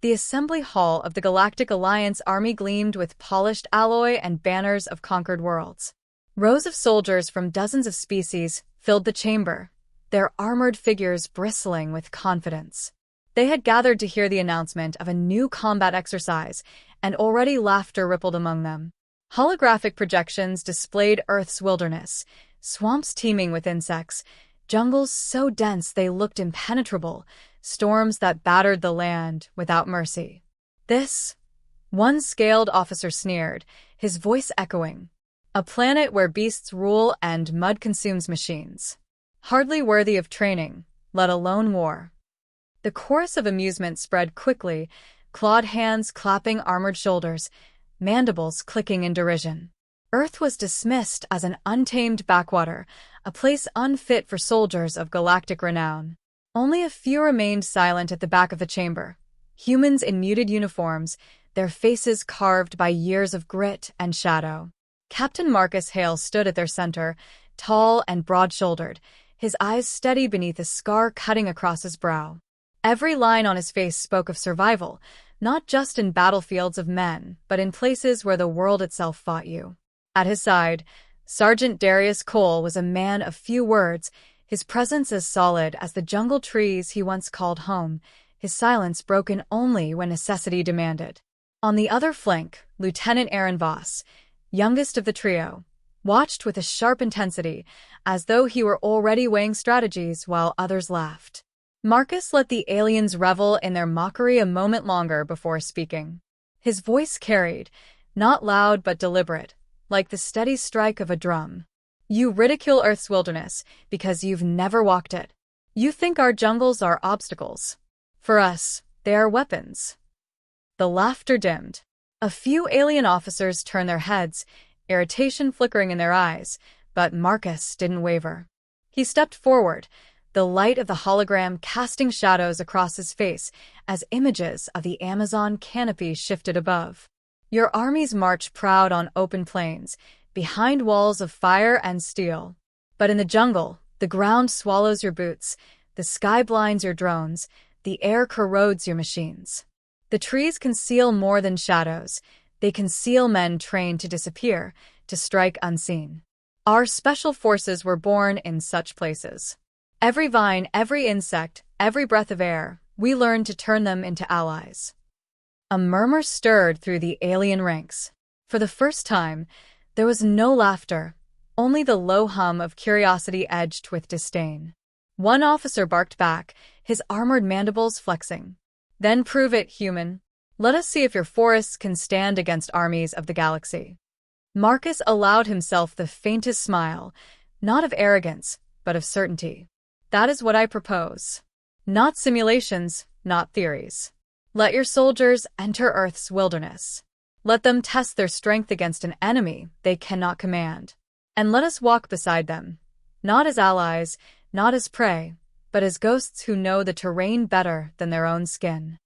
The assembly hall of the Galactic Alliance army gleamed with polished alloy and banners of conquered worlds. Rows of soldiers from dozens of species filled the chamber, their armored figures bristling with confidence. They had gathered to hear the announcement of a new combat exercise, and already laughter rippled among them. Holographic projections displayed Earth's wilderness, swamps teeming with insects, jungles so dense they looked impenetrable, storms that battered the land without mercy. This, one scaled officer sneered, his voice echoing. A planet where beasts rule and mud consumes machines. Hardly worthy of training, let alone war. The chorus of amusement spread quickly, clawed hands clapping armored shoulders, mandibles clicking in derision. Earth was dismissed as an untamed backwater, a place unfit for soldiers of galactic renown. Only a few remained silent at the back of the chamber, humans in muted uniforms, their faces carved by years of grit and shadow. Captain Marcus Hale stood at their center, tall and broad-shouldered, his eyes steady beneath a scar cutting across his brow. Every line on his face spoke of survival, not just in battlefields of men, but in places where the world itself fought you. At his side, Sergeant Darius Cole was a man of few words, his presence as solid as the jungle trees he once called home, his silence broken only when necessity demanded. On the other flank, Lieutenant Aaron Voss, youngest of the trio, watched with a sharp intensity, as though he were already weighing strategies while others laughed. Marcus let the aliens revel in their mockery a moment longer before speaking. His voice carried, not loud but deliberate, like the steady strike of a drum. You ridicule Earth's wilderness because you've never walked it. You think our jungles are obstacles. For us, they are weapons. The laughter dimmed. A few alien officers turned their heads, irritation flickering in their eyes, but Marcus didn't waver. He stepped forward, the light of the hologram casting shadows across his face as images of the Amazon canopy shifted above. Your armies march proud on open plains, behind walls of fire and steel. But in the jungle, the ground swallows your boots, the sky blinds your drones, the air corrodes your machines. The trees conceal more than shadows. They conceal men trained to disappear, to strike unseen. Our special forces were born in such places. Every vine, every insect, every breath of air, we learned to turn them into allies. A murmur stirred through the alien ranks. For the first time, there was no laughter, only the low hum of curiosity edged with disdain. One officer barked back, his armored mandibles flexing. Then prove it, human. Let us see if your forests can stand against armies of the galaxy. Marcus allowed himself the faintest smile, not of arrogance, but of certainty. That is what I propose. Not simulations, not theories. Let your soldiers enter Earth's wilderness. Let them test their strength against an enemy they cannot command. And let us walk beside them, not as allies, not as prey, but as ghosts who know the terrain better than their own skin.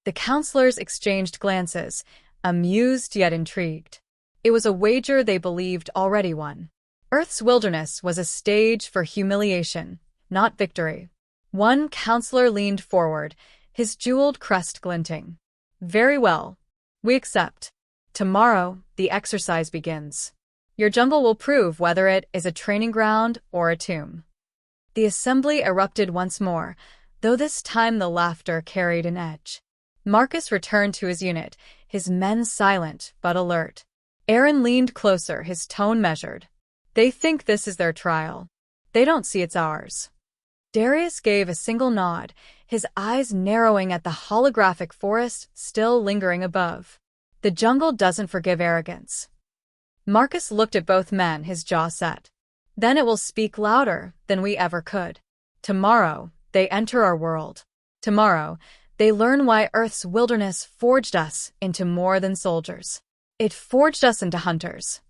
The counselors exchanged glances, amused yet intrigued. It was a wager they believed already won. Earth's wilderness was a stage for humiliation, not victory. One counselor leaned forward, his jeweled crest glinting. Very well. We accept. Tomorrow, the exercise begins. Your jungle will prove whether it is a training ground or a tomb. The assembly erupted once more, though this time the laughter carried an edge. Marcus returned to his unit, his men silent but alert. Aaron leaned closer, his tone measured. They think this is their trial. They don't see it's ours. Darius gave a single nod, his eyes narrowing at the holographic forest still lingering above. The jungle doesn't forgive arrogance. Marcus looked at both men, his jaw set. Then it will speak louder than we ever could. Tomorrow, they enter our world. Tomorrow, they learn why Earth's wilderness forged us into more than soldiers. It forged us into hunters.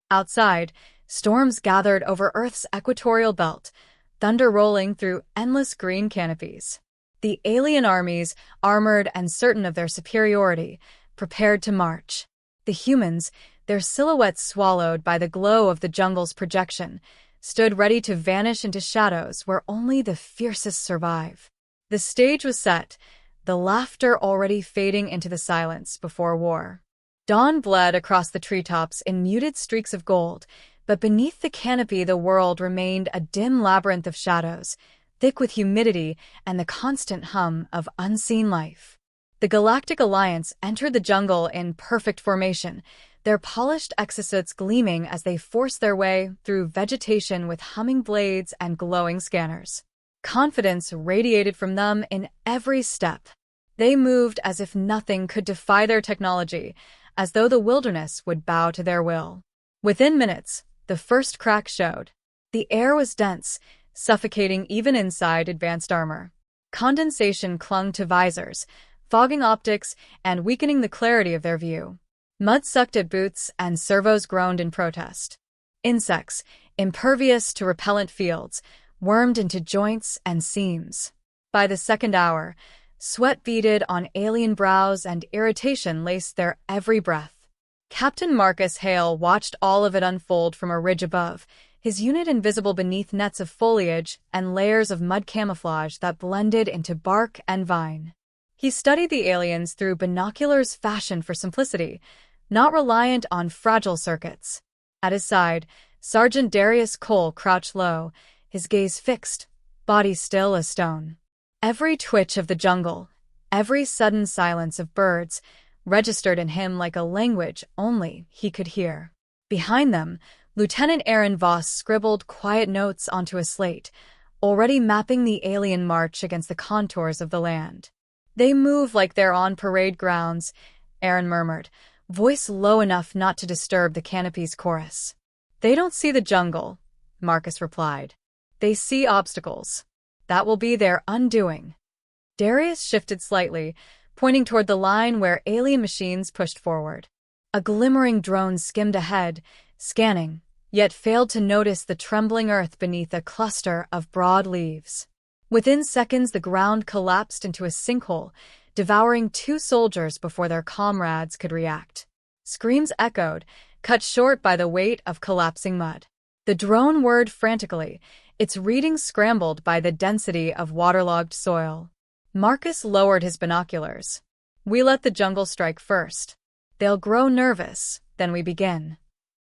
Outside, storms gathered over Earth's equatorial belt, thunder rolling through endless green canopies. The alien armies, armored and certain of their superiority, prepared to march. The humans, their silhouettes swallowed by the glow of the jungle's projection, stood ready to vanish into shadows where only the fiercest survive. The stage was set, the laughter already fading into the silence before war. Dawn bled across the treetops in muted streaks of gold, but beneath the canopy the world remained a dim labyrinth of shadows, thick with humidity and the constant hum of unseen life. The Galactic Alliance entered the jungle in perfect formation, their polished exosuits gleaming as they forced their way through vegetation with humming blades and glowing scanners. Confidence radiated from them in every step. They moved as if nothing could defy their technology, as though the wilderness would bow to their will. Within minutes, the first crack showed. The air was dense, suffocating even inside advanced armor. Condensation clung to visors, fogging optics and weakening the clarity of their view. Mud sucked at boots and servos groaned in protest. Insects, impervious to repellent fields, wormed into joints and seams. By the second hour, sweat beaded on alien brows and irritation laced their every breath. Captain Marcus Hale watched all of it unfold from a ridge above, his unit invisible beneath nets of foliage and layers of mud camouflage that blended into bark and vine. He studied the aliens through binoculars fashioned for simplicity, not reliant on fragile circuits. At his side, Sergeant Darius Cole crouched low, his gaze fixed, body still as stone. Every twitch of the jungle, every sudden silence of birds, registered in him like a language only he could hear. Behind them, Lieutenant Aaron Voss scribbled quiet notes onto a slate, already mapping the alien march against the contours of the land. "They move like they're on parade grounds," Aaron murmured, voice low enough not to disturb the canopy's chorus. "They don't see the jungle," Marcus replied. "They see obstacles. That will be their undoing." Darius shifted slightly, pointing toward the line where alien machines pushed forward. A glimmering drone skimmed ahead, scanning, yet failed to notice the trembling earth beneath a cluster of broad leaves. Within seconds, the ground collapsed into a sinkhole, devouring 2 soldiers before their comrades could react. Screams echoed, cut short by the weight of collapsing mud. The drone whirred frantically, its readings scrambled by the density of waterlogged soil. Marcus lowered his binoculars. "We let the jungle strike first. They'll grow nervous, then we begin."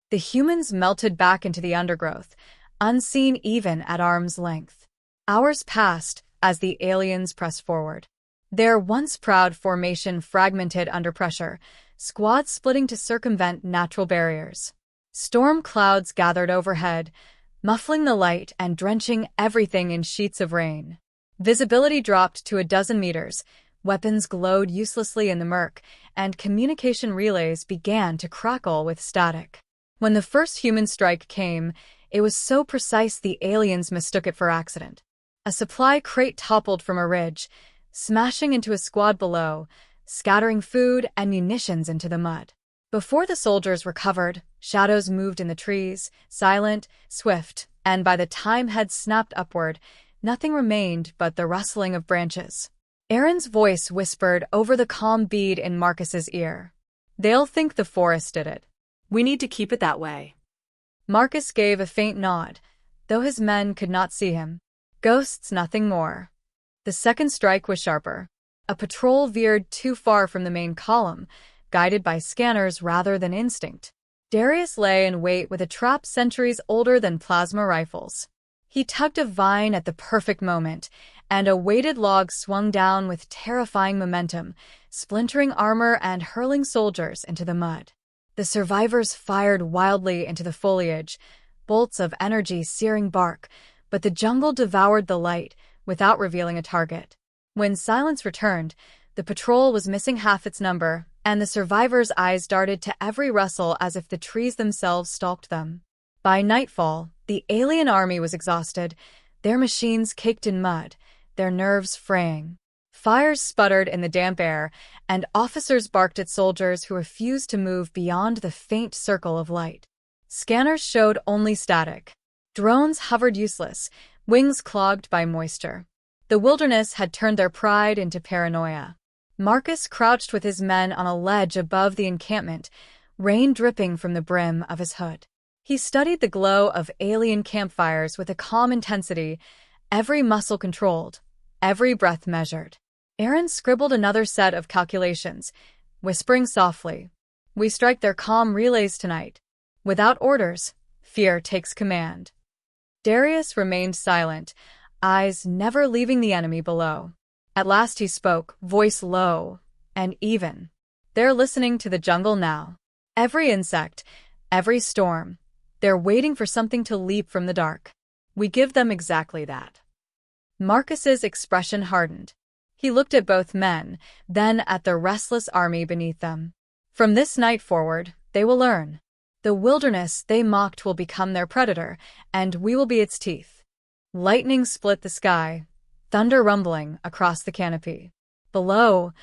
The humans melted back into the undergrowth, unseen even at arm's length. Hours passed as the aliens pressed forward. Their once proud formation fragmented under pressure, squads splitting to circumvent natural barriers. Storm clouds gathered overhead, muffling the light and drenching everything in sheets of rain. Visibility dropped to a dozen meters, weapons glowed uselessly in the murk, and communication relays began to crackle with static. When the first human strike came, it was so precise the aliens mistook it for accident. A supply crate toppled from a ridge, smashing into a squad below, scattering food and munitions into the mud. Before the soldiers recovered, shadows moved in the trees, silent, swift, and by the time heads snapped upward, nothing remained but the rustling of branches. Aaron's voice whispered over the calm bead in Marcus's ear. "They'll think the forest did it. We need to keep it that way." Marcus gave a faint nod, though his men could not see him. Ghosts, nothing more. The second strike was sharper. A patrol veered too far from the main column, guided by scanners rather than instinct. Darius lay in wait with a trap centuries older than plasma rifles. He tugged a vine at the perfect moment, and a weighted log swung down with terrifying momentum, splintering armor and hurling soldiers into the mud. The survivors fired wildly into the foliage, bolts of energy searing bark, but the jungle devoured the light without revealing a target. When silence returned, the patrol was missing half its number, and the survivors' eyes darted to every rustle as if the trees themselves stalked them. By nightfall, the alien army was exhausted, their machines caked in mud, their nerves fraying. Fires sputtered in the damp air, and officers barked at soldiers who refused to move beyond the faint circle of light. Scanners showed only static. Drones hovered useless, wings clogged by moisture. The wilderness had turned their pride into paranoia. Marcus crouched with his men on a ledge above the encampment, rain dripping from the brim of his hood. He studied the glow of alien campfires with a calm intensity, every muscle controlled, every breath measured. Aaron scribbled another set of calculations, whispering softly, "We strike their comm relays tonight. Without orders, fear takes command." Darius remained silent, eyes never leaving the enemy below. At last he spoke, voice low and even. "They're listening to the jungle now. Every insect, every storm. They're waiting for something to leap from the dark. We give them exactly that." Marcus's expression hardened. He looked at both men, then at the restless army beneath them. "From this night forward, they will learn. The wilderness they mocked will become their predator, and we will be its teeth." Lightning split the sky, thunder rumbling across the canopy. Below,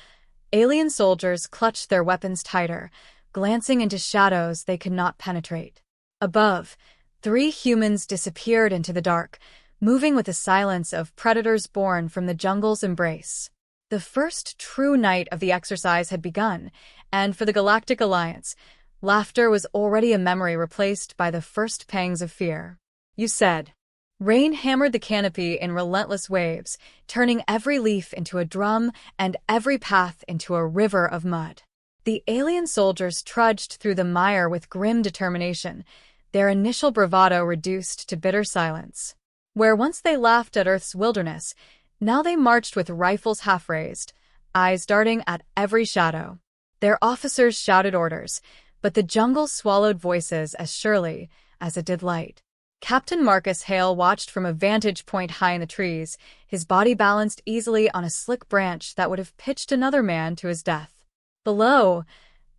alien soldiers clutched their weapons tighter, glancing into shadows they could not penetrate. Above, 3 humans disappeared into the dark, moving with the silence of predators born from the jungle's embrace. The first true night of the exercise had begun, and for the Galactic Alliance, laughter was already a memory replaced by the first pangs of fear. "You said." Rain hammered the canopy in relentless waves, turning every leaf into a drum and every path into a river of mud. The alien soldiers trudged through the mire with grim determination, their initial bravado reduced to bitter silence. Where once they laughed at Earth's wilderness, now they marched with rifles half-raised, eyes darting at every shadow. Their officers shouted orders, but the jungle swallowed voices as surely as it did light. Captain Marcus Hale watched from a vantage point high in the trees, his body balanced easily on a slick branch that would have pitched another man to his death. Below,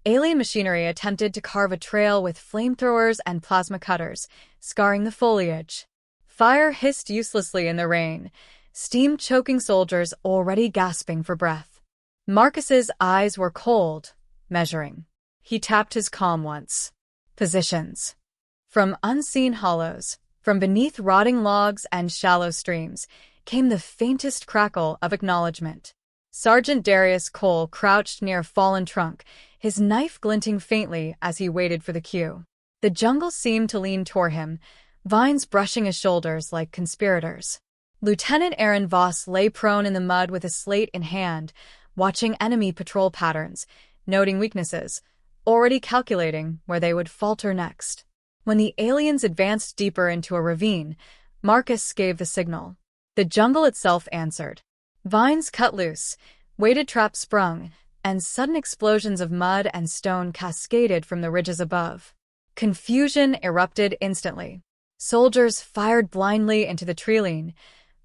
alien machinery attempted to carve a trail with flamethrowers and plasma cutters, scarring the foliage. Fire hissed uselessly in the rain, steam choking soldiers already gasping for breath. Marcus's eyes were cold, measuring. He tapped his comm once. Positions. From unseen hollows, from beneath rotting logs and shallow streams, came the faintest crackle of acknowledgement. Sergeant Darius Cole crouched near a fallen trunk, his knife glinting faintly as he waited for the cue. The jungle seemed to lean toward him, vines brushing his shoulders like conspirators. Lieutenant Aaron Voss lay prone in the mud with a slate in hand, watching enemy patrol patterns, noting weaknesses, already calculating where they would falter next. When the aliens advanced deeper into a ravine, Marcus gave the signal. The jungle itself answered. Vines cut loose, weighted traps sprung, and sudden explosions of mud and stone cascaded from the ridges above. Confusion erupted instantly. Soldiers fired blindly into the treeline,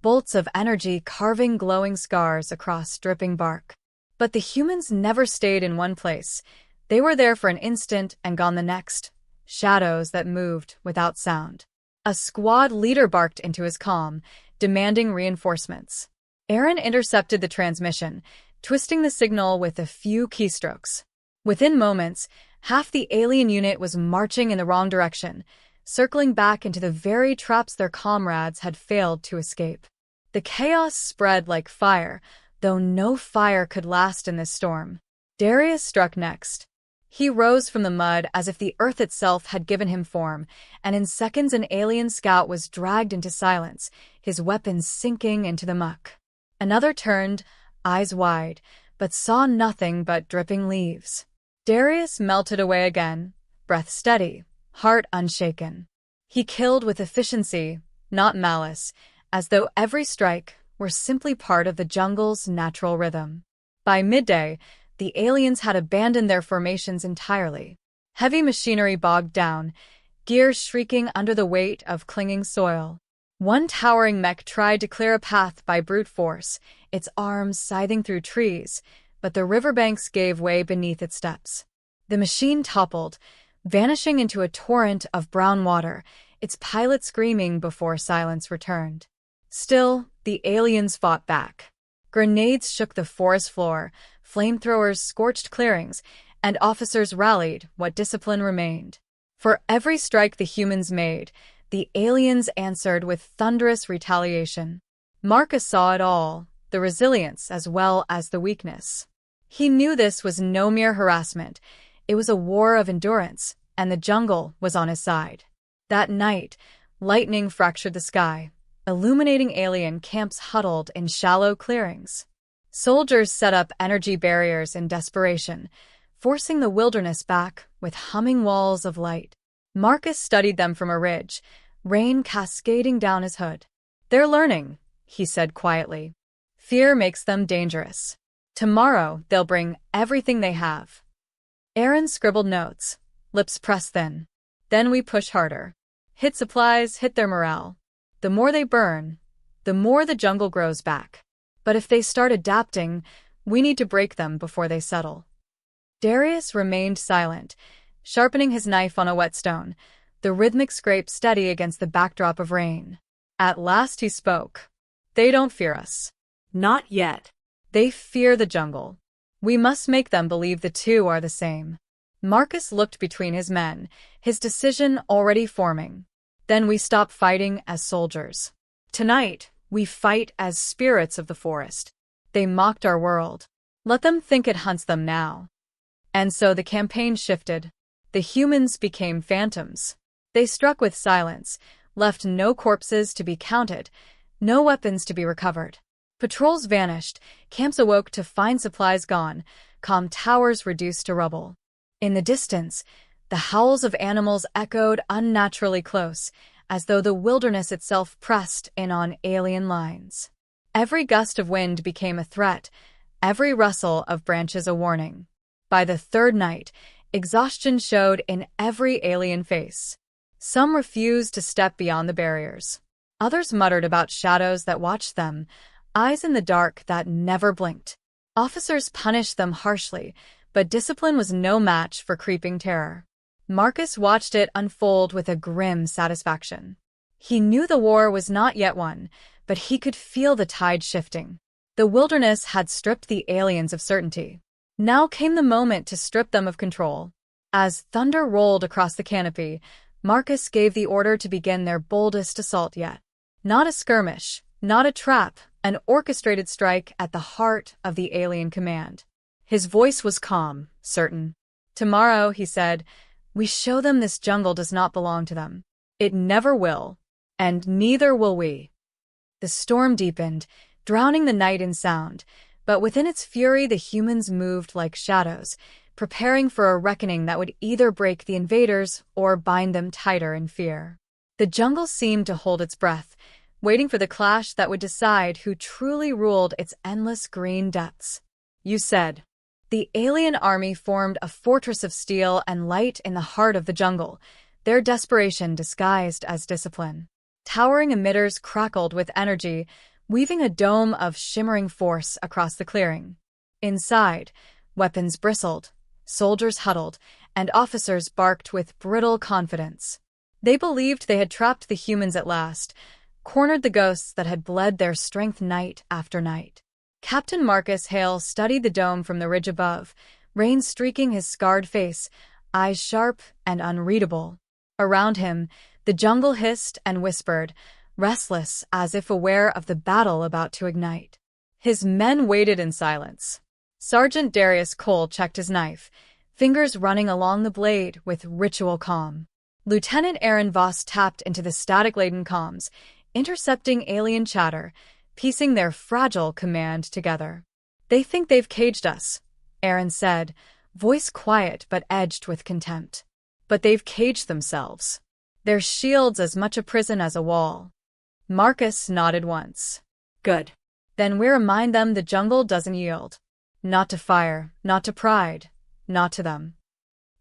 bolts of energy carving glowing scars across dripping bark. But the humans never stayed in one place. They were there for an instant and gone the next. Shadows that moved without sound. A squad leader barked into his comm, demanding reinforcements. Aaron intercepted the transmission, twisting the signal with a few keystrokes. Within moments, half the alien unit was marching in the wrong direction, circling back into the very traps their comrades had failed to escape. The chaos spread like fire, though no fire could last in this storm. Darius struck next. He rose from the mud as if the earth itself had given him form, and in seconds an alien scout was dragged into silence, his weapons sinking into the muck. Another turned, eyes wide, but saw nothing but dripping leaves. Darius melted away again, breath steady, heart unshaken. He killed with efficiency, not malice, as though every strike were simply part of the jungle's natural rhythm. By midday, the aliens had abandoned their formations entirely. Heavy machinery bogged down, gears shrieking under the weight of clinging soil. One towering mech tried to clear a path by brute force, its arms scything through trees, but the riverbanks gave way beneath its steps. The machine toppled, vanishing into a torrent of brown water, its pilot screaming before silence returned. Still, the aliens fought back. Grenades shook the forest floor, flamethrowers scorched clearings, and officers rallied what discipline remained. For every strike the humans made, the aliens answered with thunderous retaliation. Marcus saw it all, the resilience as well as the weakness. He knew this was no mere harassment. It was a war of endurance, and the jungle was on his side. That night, lightning fractured the sky, illuminating alien camps huddled in shallow clearings. Soldiers set up energy barriers in desperation, forcing the wilderness back with humming walls of light. Marcus studied them from a ridge, rain cascading down his hood. "They're learning," he said quietly. "Fear makes them dangerous. Tomorrow they'll bring everything they have." Aaron scribbled notes, lips pressed thin. "Then we push harder. Hit supplies, hit their morale. The more they burn, the more the jungle grows back. But if they start adapting, we need to break them before they settle." Darius remained silent, sharpening his knife on a whetstone, the rhythmic scrape steady against the backdrop of rain. At last he spoke. "They don't fear us." "Not yet." "They fear the jungle. We must make them believe the two are the same." Marcus looked between his men, his decision already forming. "Then we stop fighting as soldiers. Tonight, we fight as spirits of the forest. They mocked our world. Let them think it hunts them now." And so the campaign shifted. The humans became phantoms. They struck with silence, left no corpses to be counted, no weapons to be recovered. Patrols vanished, camps awoke to find supplies gone, calm towers reduced to rubble. In the distance, the howls of animals echoed unnaturally close, as though the wilderness itself pressed in on alien lines. Every gust of wind became a threat, every rustle of branches a warning. By the third night, exhaustion showed in every alien face. Some refused to step beyond the barriers. Others muttered about shadows that watched them, eyes in the dark that never blinked. Officers punished them harshly, but discipline was no match for creeping terror. Marcus watched it unfold with a grim satisfaction. He knew the war was not yet won, but he could feel the tide shifting. The wilderness had stripped the aliens of certainty. Now came the moment to strip them of control. As thunder rolled across the canopy, Marcus gave the order to begin their boldest assault yet. Not a skirmish, not a trap, an orchestrated strike at the heart of the alien command. His voice was calm, certain. "Tomorrow," he said, "we show them this jungle does not belong to them. It never will, and neither will we." The storm deepened, drowning the night in sound, but within its fury the humans moved like shadows, preparing for a reckoning that would either break the invaders or bind them tighter in fear. The jungle seemed to hold its breath, waiting for the clash that would decide who truly ruled its endless green depths. "You said." The alien army formed a fortress of steel and light in the heart of the jungle, their desperation disguised as discipline. Towering emitters crackled with energy, weaving a dome of shimmering force across the clearing. Inside, weapons bristled, soldiers huddled, and officers barked with brittle confidence. They believed they had trapped the humans at last, cornered the ghosts that had bled their strength night after night. Captain Marcus Hale studied the dome from the ridge above, rain streaking his scarred face, eyes sharp and unreadable. Around him, the jungle hissed and whispered, restless as if aware of the battle about to ignite. His men waited in silence. Sergeant Darius Cole checked his knife, fingers running along the blade with ritual calm. Lieutenant Aaron Voss tapped into the static-laden comms, intercepting alien chatter, piecing their fragile command together. "They think they've caged us," Aaron said, voice quiet but edged with contempt. "But they've caged themselves. Their shield's as much a prison as a wall." Marcus nodded once. "Good. Then we remind them the jungle doesn't yield. Not to fire, not to pride, not to them."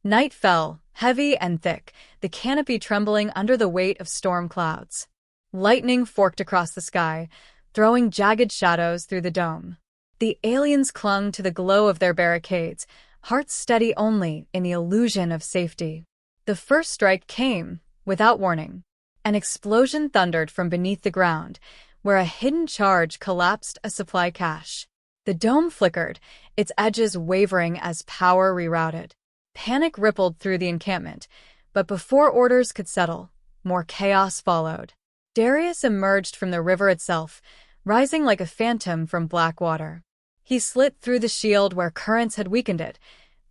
Night fell, heavy and thick, the canopy trembling under the weight of storm clouds. Lightning forked across the sky, throwing jagged shadows through the dome. The aliens clung to the glow of their barricades, hearts steady only in the illusion of safety. The first strike came, without warning. An explosion thundered from beneath the ground, where a hidden charge collapsed a supply cache. The dome flickered, its edges wavering as power rerouted. Panic rippled through the encampment, but before orders could settle, more chaos followed. Darius emerged from the river itself, rising like a phantom from black water. He slit through the shield where currents had weakened it,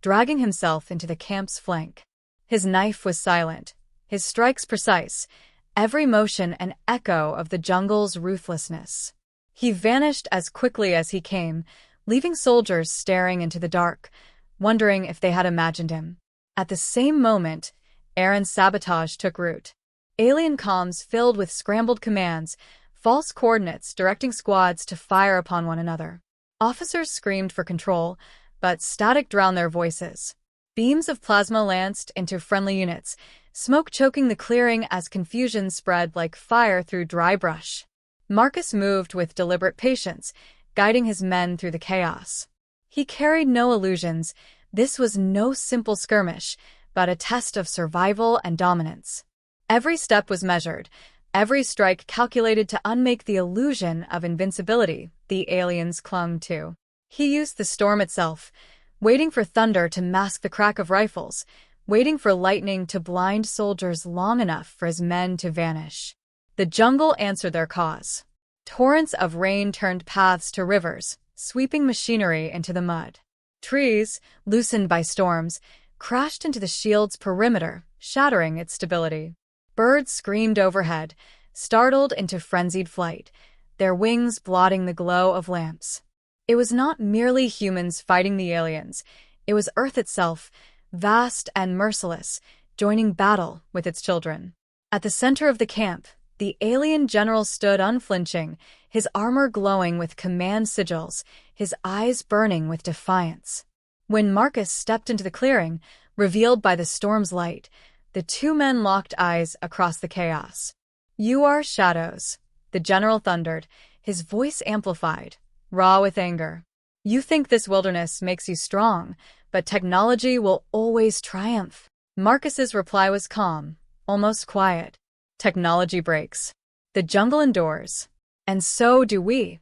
dragging himself into the camp's flank. His knife was silent, his strikes precise, every motion an echo of the jungle's ruthlessness. He vanished as quickly as he came, leaving soldiers staring into the dark, wondering if they had imagined him. At the same moment, Aaron's sabotage took root. Alien comms filled with scrambled commands, false coordinates directing squads to fire upon one another. Officers screamed for control, but static drowned their voices. Beams of plasma lanced into friendly units, smoke choking the clearing as confusion spread like fire through dry brush. Marcus moved with deliberate patience, guiding his men through the chaos. He carried no illusions. This was no simple skirmish, but a test of survival and dominance. Every step was measured, every strike calculated to unmake the illusion of invincibility the aliens clung to. He used the storm itself, waiting for thunder to mask the crack of rifles, waiting for lightning to blind soldiers long enough for his men to vanish. The jungle answered their cause. Torrents of rain turned paths to rivers, sweeping machinery into the mud. Trees, loosened by storms, crashed into the shield's perimeter, shattering its stability. Birds screamed overhead, startled into frenzied flight, their wings blotting the glow of lamps. It was not merely humans fighting the aliens, it was Earth itself, vast and merciless, joining battle with its children. At the center of the camp, the alien general stood unflinching, his armor glowing with command sigils, his eyes burning with defiance. When Marcus stepped into the clearing, revealed by the storm's light, the two men locked eyes across the chaos. "You are shadows," the general thundered, his voice amplified, raw with anger. "You think this wilderness makes you strong, but technology will always triumph." Marcus's reply was calm, almost quiet. "Technology breaks. The jungle endures. And so do we."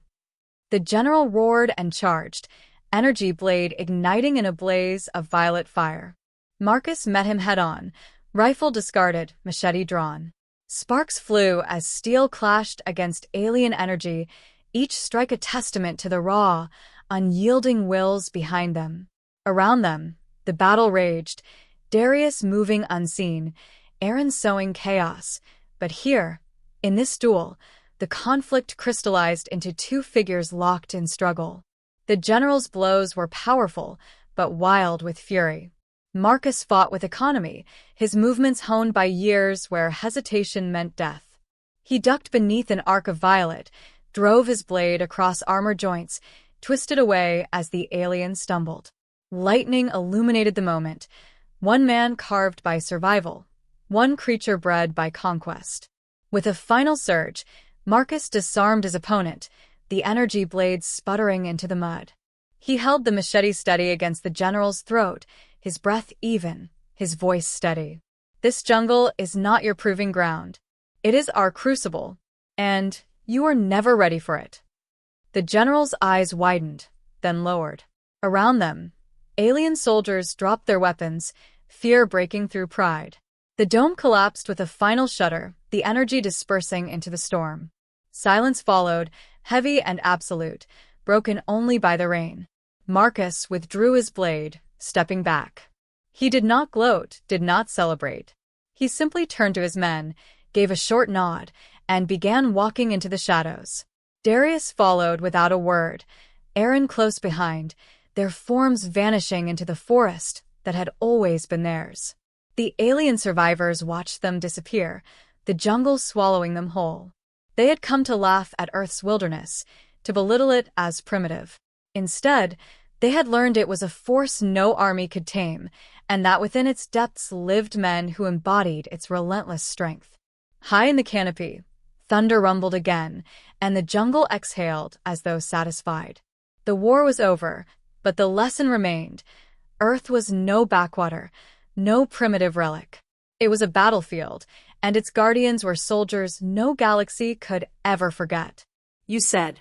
The general roared and charged, energy blade igniting in a blaze of violet fire. Marcus met him head-on, rifle discarded, machete drawn. Sparks flew as steel clashed against alien energy, each strike a testament to the raw, unyielding wills behind them. Around them, the battle raged, Darius moving unseen, Aaron sowing chaos. But here, in this duel, the conflict crystallized into two figures locked in struggle. The general's blows were powerful, but wild with fury. Marcus fought with economy, his movements honed by years where hesitation meant death. He ducked beneath an arc of violet, drove his blade across armor joints, twisted away as the alien stumbled. Lightning illuminated the moment, one man carved by survival, one creature bred by conquest. With a final surge, Marcus disarmed his opponent, the energy blades sputtering into the mud. He held the machete steady against the general's throat, his breath even, his voice steady. "This jungle is not your proving ground. It is our crucible, and you are never ready for it." The general's eyes widened, then lowered. Around them, alien soldiers dropped their weapons, fear breaking through pride. The dome collapsed with a final shudder, the energy dispersing into the storm. Silence followed, heavy and absolute, broken only by the rain. Marcus withdrew his blade, stepping back. He did not gloat, did not celebrate. He simply turned to his men, gave a short nod, and began walking into the shadows. Darius followed without a word, Aaron close behind, their forms vanishing into the forest that had always been theirs. The alien survivors watched them disappear, the jungle swallowing them whole. They had come to laugh at Earth's wilderness, to belittle it as primitive. Instead, they had learned it was a force no army could tame, and that within its depths lived men who embodied its relentless strength. High in the canopy, thunder rumbled again, and the jungle exhaled as though satisfied. The war was over, but the lesson remained. Earth was no backwater, no primitive relic. It was a battlefield, and its guardians were soldiers no galaxy could ever forget. You said,